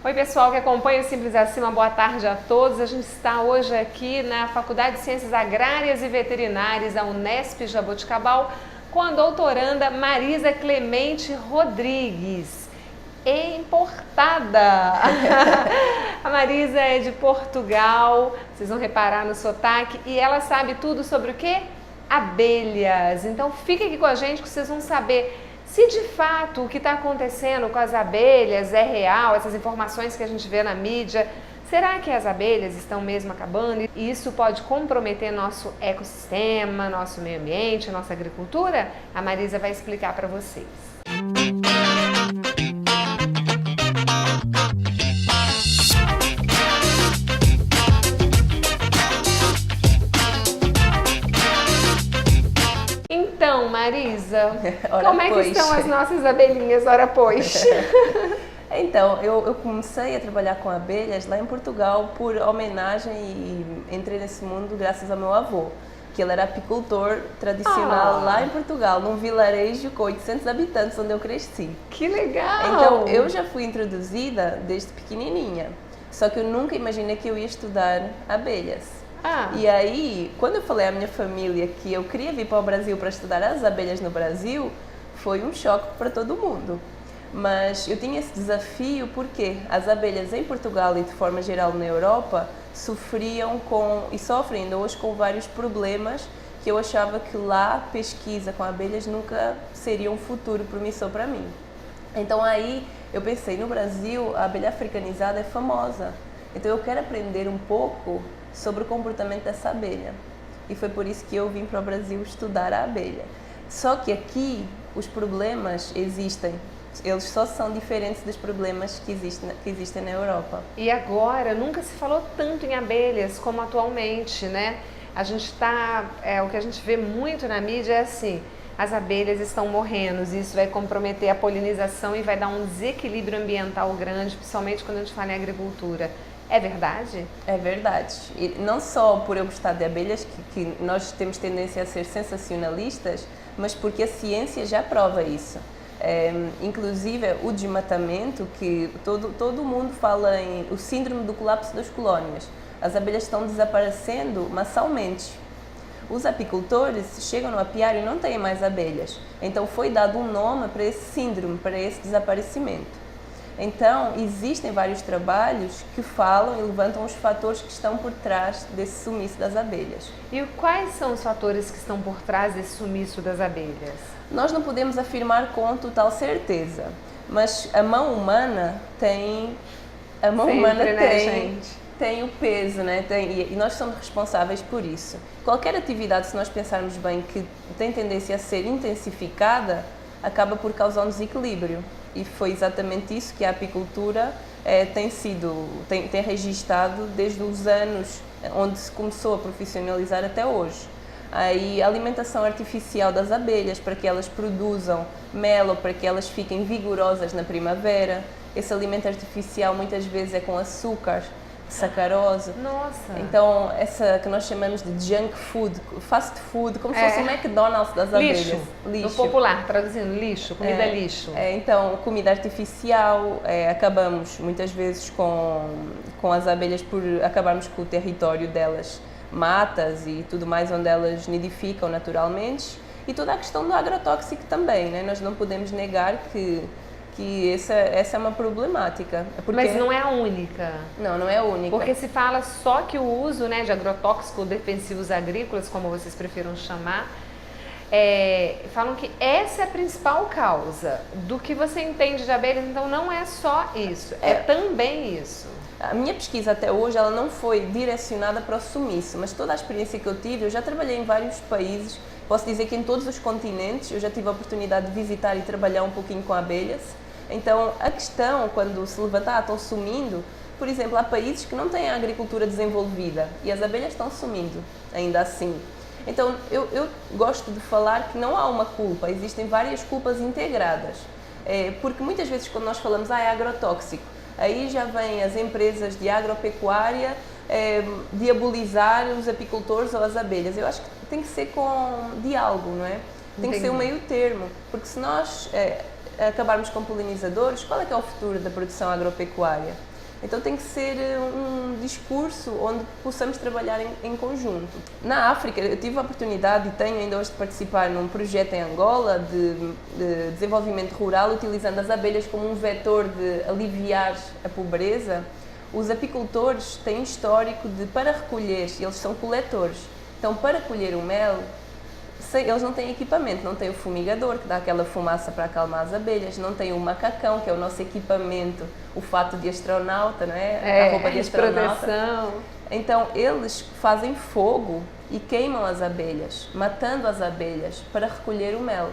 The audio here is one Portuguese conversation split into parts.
Oi pessoal que acompanha o Simples Acima, boa tarde a todos. A gente está hoje aqui na Faculdade de Ciências Agrárias e Veterinárias da Unesp Jaboticabal com a doutoranda Marisa Clemente Rodrigues, importada. A Marisa é de Portugal, vocês vão reparar no sotaque, e ela sabe tudo sobre o quê? Abelhas. Então fica aqui com a gente que vocês vão saber se de fato o que está acontecendo com as abelhas é real, essas informações que a gente vê na mídia. Será que as abelhas estão mesmo acabando e isso pode comprometer nosso ecossistema, nosso meio ambiente, nossa agricultura? A Marisa vai explicar para vocês. Então, Marisa, como é que estão as nossas abelhinhas, ora pois? Então, eu comecei a trabalhar com abelhas lá em Portugal por homenagem e entrei nesse mundo graças ao meu avô, que ele era apicultor tradicional lá em Portugal, num vilarejo com 800 habitantes onde eu cresci. Que legal! Então, eu já fui introduzida desde pequenininha, só que eu nunca imaginei que eu ia estudar abelhas. E aí, quando eu falei à minha família que eu queria vir para o Brasil para estudar as abelhas no Brasil, foi um choque para todo mundo. Mas eu tinha esse desafio porque as abelhas em Portugal e de forma geral na Europa sofriam e sofrem ainda hoje com vários problemas que eu achava que lá pesquisa com abelhas nunca seria um futuro promissor para mim. Então aí eu pensei, no Brasil a abelha africanizada é famosa, então eu quero aprender um pouco sobre o comportamento dessa abelha. E foi por isso que eu vim para o Brasil estudar a abelha. Só que aqui os problemas existem, eles só são diferentes dos problemas que existem na Europa. E agora, nunca se falou tanto em abelhas como atualmente, né? A gente o que a gente vê muito na mídia é assim, as abelhas estão morrendo, isso vai comprometer a polinização e vai dar um desequilíbrio ambiental grande, principalmente quando a gente fala em agricultura. É verdade? É verdade. E não só por eu gostar de abelhas, que nós temos tendência a ser sensacionalistas, mas porque a ciência já prova isso. Inclusive o desmatamento, que todo mundo fala em o síndrome do colapso das colónias. As abelhas estão desaparecendo massalmente. Os apicultores chegam no apiário e não têm mais abelhas. Então foi dado um nome para esse síndrome, para esse desaparecimento. Então, existem vários trabalhos que falam e levantam os fatores que estão por trás desse sumiço das abelhas. E quais são os fatores que estão por trás desse sumiço das abelhas? Nós não podemos afirmar com total certeza, mas a mão humana tem o peso, né? E nós somos responsáveis por isso. Qualquer atividade, se nós pensarmos bem, que tem tendência a ser intensificada, acaba por causar um desequilíbrio. E foi exatamente isso que a apicultura tem registado desde os anos onde se começou a profissionalizar até hoje. Aí, a alimentação artificial das abelhas para que elas produzam mel ou para que elas fiquem vigorosas na primavera. Esse alimento artificial muitas vezes é com açúcar, sacarose. Nossa! Então, essa que nós chamamos de junk food, fast food, como se fosse o McDonald's das abelhas. Lixo. No popular, traduzindo, lixo, comida lixo. Então, comida artificial, acabamos muitas vezes com as abelhas por acabarmos com o território delas, matas e tudo mais onde elas nidificam naturalmente. E toda a questão do agrotóxico também, né? Nós não podemos negar que essa é uma problemática. Mas não é a única. Não é a única. Porque se fala só que o uso, né, de agrotóxicos defensivos agrícolas, como vocês prefiram chamar, falam que essa é a principal causa do que você entende de abelhas, então não é só isso, é também isso. A minha pesquisa até hoje ela não foi direcionada para o sumiço, mas toda a experiência que eu tive, eu já trabalhei em vários países, posso dizer que em todos os continentes eu já tive a oportunidade de visitar e trabalhar um pouquinho com abelhas. Então, a questão, quando se levanta, estão sumindo, por exemplo, há países que não têm a agricultura desenvolvida e as abelhas estão sumindo, ainda assim. Então, eu gosto de falar que não há uma culpa, existem várias culpas integradas. Porque muitas vezes quando nós falamos, é agrotóxico, aí já vêm as empresas de agropecuária diabolizar os apicultores ou as abelhas. Eu acho que tem que ser com diálogo, não é? Tem que ser um meio termo, porque se nós acabarmos com polinizadores, qual é que é o futuro da produção agropecuária? Então tem que ser um discurso onde possamos trabalhar em conjunto. Na África, eu tive a oportunidade e tenho ainda hoje de participar num projeto em Angola de desenvolvimento rural, utilizando as abelhas como um vetor de aliviar a pobreza. Os apicultores têm um histórico de, para recolher, eles são coletores, então para colher o mel, eles não têm equipamento, não têm o fumigador, que dá aquela fumaça para acalmar as abelhas, não têm o macacão, que é o nosso equipamento, o fato de astronauta, não é? A roupa de astronauta. Proteção. Então, eles fazem fogo e queimam as abelhas, matando as abelhas para recolher o mel,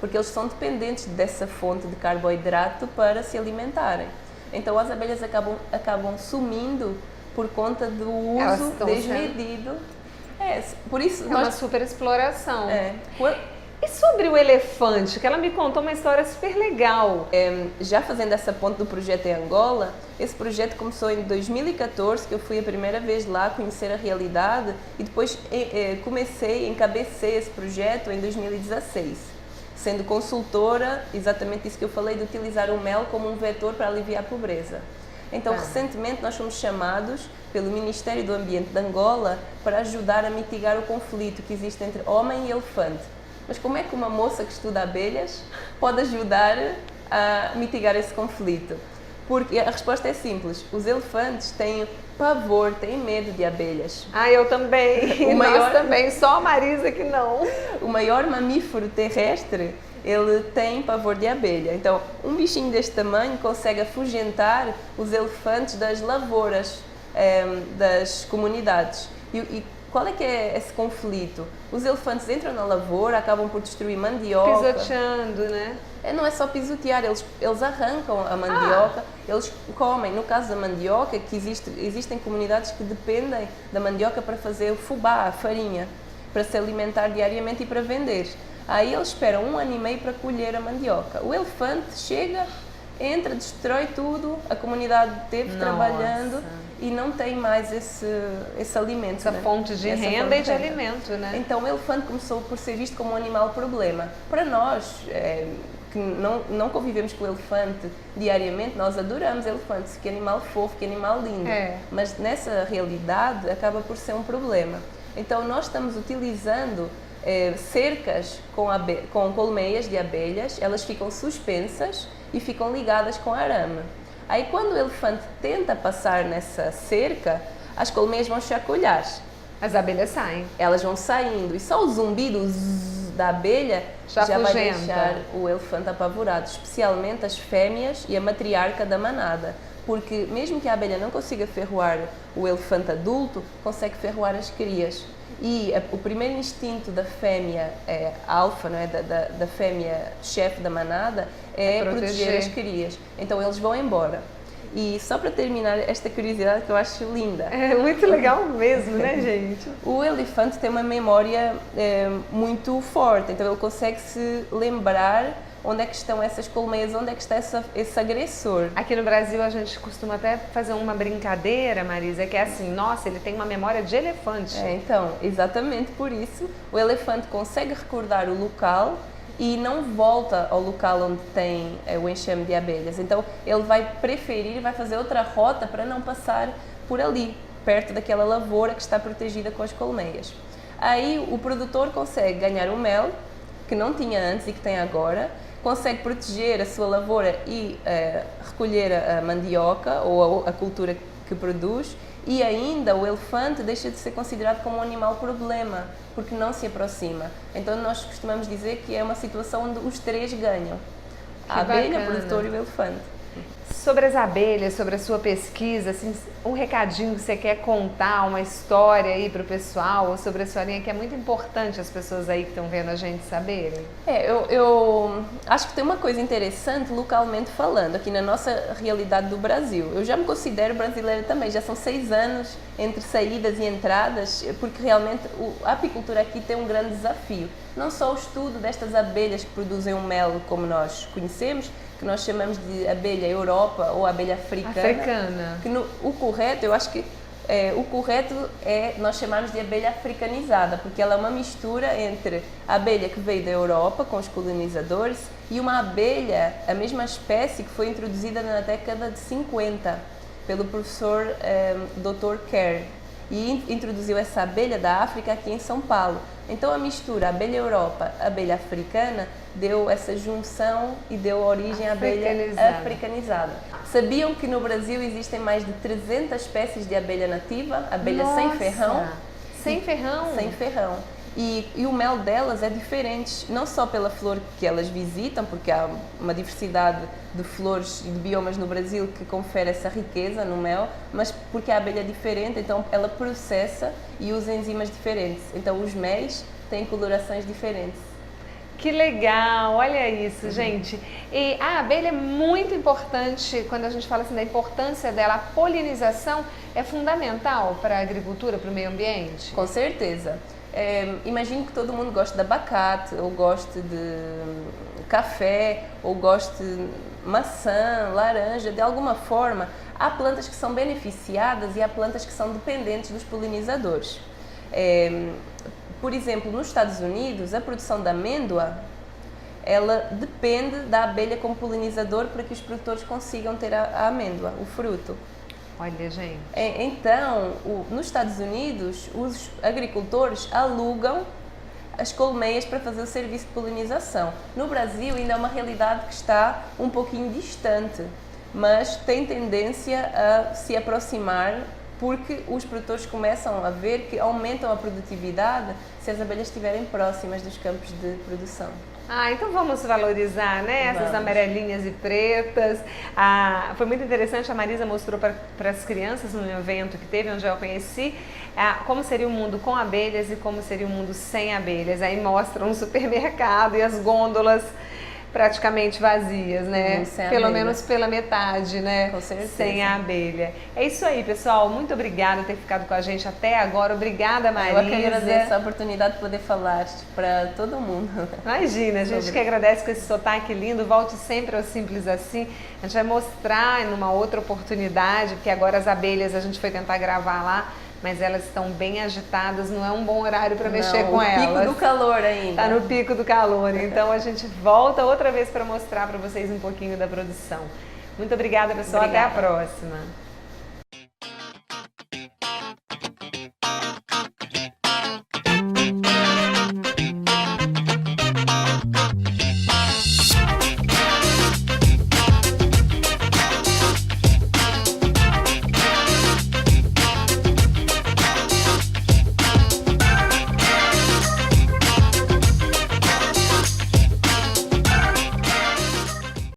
porque eles são dependentes dessa fonte de carboidrato para se alimentarem. Então, as abelhas acabam sumindo por conta do uso desmedido. Por isso uma super exploração. É. E sobre o elefante, que ela me contou uma história super legal. Já fazendo essa ponte do projeto em Angola, esse projeto começou em 2014, que eu fui a primeira vez lá conhecer a realidade, e depois encabecei esse projeto em 2016, sendo consultora, exatamente isso que eu falei, de utilizar o mel como um vetor para aliviar a pobreza. Então, recentemente, nós fomos chamados pelo Ministério do Ambiente de Angola para ajudar a mitigar o conflito que existe entre homem e elefante. Mas como é que uma moça que estuda abelhas pode ajudar a mitigar esse conflito? Porque a resposta é simples, os elefantes têm pavor, têm medo de abelhas. Eu também, nós também, só a Marisa que não. O maior mamífero terrestre, ele tem pavor de abelha. Então, um bichinho deste tamanho consegue afugentar os elefantes das lavouras, das comunidades. E qual é que é esse conflito? Os elefantes entram na lavoura, acabam por destruir mandioca. Pisoteando, né? Não é só pisotear, eles arrancam a mandioca, eles comem. No caso da mandioca, que existem comunidades que dependem da mandioca para fazer o fubá, a farinha, para se alimentar diariamente e para vender. Aí eles esperam 1 ano e meio para colher a mandioca. O elefante chega, entra, destrói tudo, a comunidade teve trabalhando e não tem mais esse alimento. Essa fonte de renda e de alimento, né? Então o elefante começou por ser visto como um animal problema. Para nós, que não convivemos com o elefante diariamente, nós adoramos elefantes, que animal fofo, que animal lindo. Mas nessa realidade acaba por ser um problema. Então nós estamos utilizando cercas com colmeias de abelhas, elas ficam suspensas e ficam ligadas com arame. Aí quando o elefante tenta passar nessa cerca, as colmeias vão chacoalhar. As abelhas saem. Elas vão saindo e só o zumbido da abelha já vai deixar o elefante apavorado, especialmente as fêmeas e a matriarca da manada. Porque mesmo que a abelha não consiga ferroar o elefante adulto, consegue ferroar as crias. E o primeiro instinto da fêmea alfa, não é? da fêmea chefe da manada, é proteger as crias. Então eles vão embora. E só para terminar esta curiosidade que eu acho linda. É muito legal mesmo, né, gente? O elefante tem uma memória muito forte, então ele consegue se lembrar onde é que estão essas colmeias, onde é que está esse agressor. Aqui no Brasil a gente costuma até fazer uma brincadeira, Marisa, que é assim, nossa, ele tem uma memória de elefante. Então, exatamente por isso, o elefante consegue recordar o local e não volta ao local onde tem o enxame de abelhas. Então, ele vai preferir, vai fazer outra rota para não passar por ali, perto daquela lavoura que está protegida com as colmeias. Aí, o produtor consegue ganhar o mel, que não tinha antes e que tem agora, consegue proteger a sua lavoura e recolher a mandioca ou a cultura que produz, e ainda o elefante deixa de ser considerado como um animal problema, porque não se aproxima. Então nós costumamos dizer que é uma situação onde os três ganham, a abelha, o produtor e o elefante. Sobre as abelhas, sobre a sua pesquisa, assim, um recadinho que você quer contar, uma história aí para o pessoal, ou sobre a sua linha, que é muito importante as pessoas aí que estão vendo a gente saberem? Eu acho que tem uma coisa interessante localmente falando, aqui na nossa realidade do Brasil. Eu já me considero brasileira também, já são 6 anos entre saídas e entradas, porque realmente a apicultura aqui tem um grande desafio. Não só o estudo destas abelhas que produzem o mel como nós conhecemos, que nós chamamos de abelha Europa ou abelha africana. Que o correto, eu acho que o correto é nós chamarmos de abelha africanizada, porque ela é uma mistura entre a abelha que veio da Europa com os colonizadores e uma abelha, a mesma espécie que foi introduzida na década de 50, pelo professor Dr. Kerr, e introduziu essa abelha da África aqui em São Paulo. Então a mistura abelha Europa, abelha africana, deu essa junção e deu origem à abelha africanizada. Sabiam que no Brasil existem mais de 300 espécies de abelha nativa, abelha sem ferrão? Sem ferrão? Sem ferrão. E o mel delas é diferente, não só pela flor que elas visitam, porque há uma diversidade de flores e de biomas no Brasil que confere essa riqueza no mel, mas porque a abelha é diferente, então ela processa e usa enzimas diferentes. Então os méis têm colorações diferentes. Que legal, olha isso, gente. E a abelha é muito importante, quando a gente fala assim da importância dela, a polinização é fundamental para a agricultura, para o meio ambiente? Com certeza. Imagino que todo mundo gosta de abacate, ou gosta de café, ou gosta de maçã, laranja, de alguma forma. Há plantas que são beneficiadas e há plantas que são dependentes dos polinizadores. Por exemplo, nos Estados Unidos, a produção da amêndoa, ela depende da abelha como polinizador para que os produtores consigam ter a amêndoa, o fruto. Olha, gente. Então, nos Estados Unidos, os agricultores alugam as colmeias para fazer o serviço de polinização. No Brasil, ainda é uma realidade que está um pouquinho distante, mas tem tendência a se aproximar porque os produtores começam a ver que aumentam a produtividade se as abelhas estiverem próximas dos campos de produção. Então vamos valorizar, né? Essas amarelinhas e pretas. Foi muito interessante, a Marisa mostrou para as crianças no evento que teve, onde eu conheci, como seria o mundo com abelhas e como seria o mundo sem abelhas. Aí mostram um supermercado e as gôndolas praticamente vazias, né? Pelo menos pela metade, né? Com certeza. Sem a abelha. É isso aí, pessoal. Muito obrigada por ter ficado com a gente até agora. Obrigada, Marisa. Eu que agradeço a oportunidade de poder falar para todo mundo. Imagina, a gente que agradece com esse sotaque lindo. Volte sempre ao Simples Assim. A gente vai mostrar numa outra oportunidade, porque agora as abelhas a gente foi tentar gravar lá, mas elas estão bem agitadas, não é um bom horário para mexer com elas. No pico do calor ainda. Está no pico do calor, então a gente volta outra vez para mostrar para vocês um pouquinho da produção. Muito obrigada, pessoal, até a próxima.